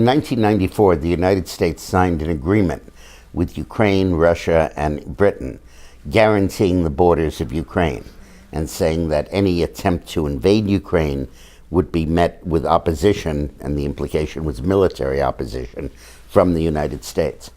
In 1994, the United States signed an agreement with Ukraine, Russia, and Britain guaranteeing the borders of Ukraine and saying that any attempt to invade Ukraine would be met with opposition, and the implication was military opposition, from the United States.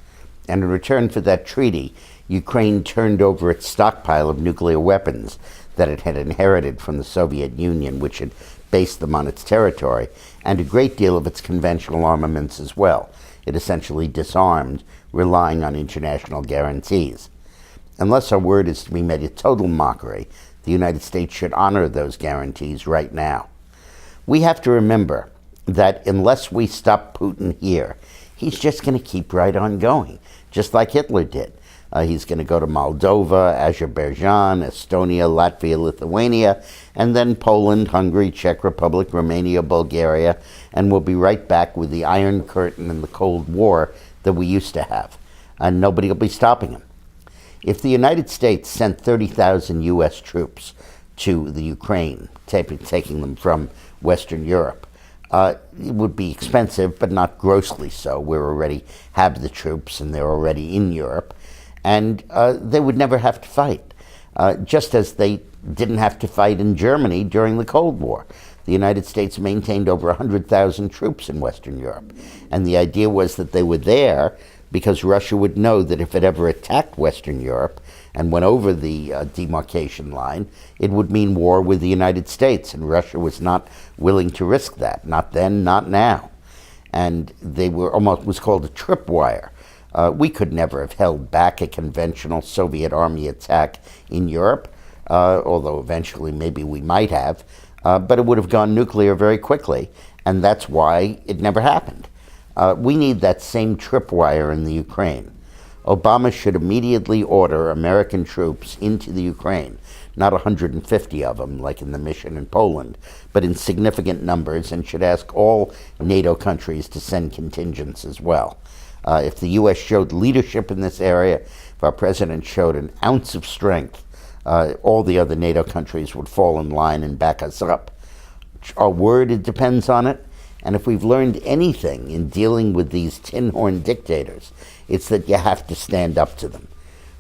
And in return for that treaty, Ukraine turned over its stockpile of nuclear weapons that it had inherited from the Soviet Union, which had based them on its territory, and a great deal of its conventional armaments as well. It essentially disarmed, relying on international guarantees. Unless our word is to be made a total mockery, the United States should honor those guarantees right now. We have to remember that unless we stop Putin here, he's just going to keep right on going, just like Hitler did. He's going to go to Moldova, Azerbaijan, Estonia, Latvia, Lithuania, and then Poland, Hungary, Czech Republic, Romania, Bulgaria, and we'll be right back with the Iron Curtain and the Cold War that we used to have. And nobody will be stopping him. If the United States sent 30,000 U.S. troops to the Ukraine, taking them from Western Europe, it would be expensive, but not grossly so. We already have the troops, and they're already in Europe. And they would never have to fight, just as they didn't have to fight in Germany during the Cold War. The United States maintained over 100,000 troops in Western Europe. And the idea was that they were there because Russia would know that if it ever attacked Western Europe and went over the demarcation line, it would mean war with the United States. And Russia was not willing to risk that, not then, not now. And they were was called a tripwire. We could never have held back a conventional Soviet army attack in Europe, although eventually maybe we might have, but it would have gone nuclear very quickly, and that's why it never happened. We need that same tripwire in the Ukraine. Obama should immediately order American troops into the Ukraine, not 150 of them like in the mission in Poland, but in significant numbers, and should ask all NATO countries to send contingents as well. If the U.S. showed leadership in this area, if our president showed an ounce of strength, all the other NATO countries would fall in line and back us up. Our word, it depends on it. And if we've learned anything in dealing with these tin-horn dictators, it's that you have to stand up to them.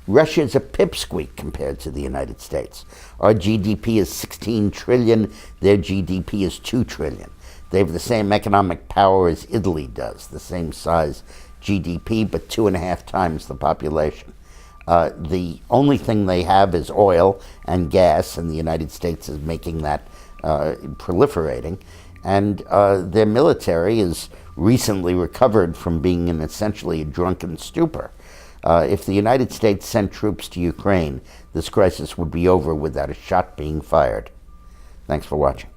Russia is a pipsqueak compared to the United States. Our GDP is 16 trillion, their GDP is 2 trillion. They have the same economic power as Italy does, the same size GDP, but 2.5 times the population. The only thing they have is oil and gas, and the United States is making that proliferating. And their military is recently recovered from being in essentially a drunken stupor. If the United States sent troops to Ukraine, this crisis would be over without a shot being fired. Thanks for watching.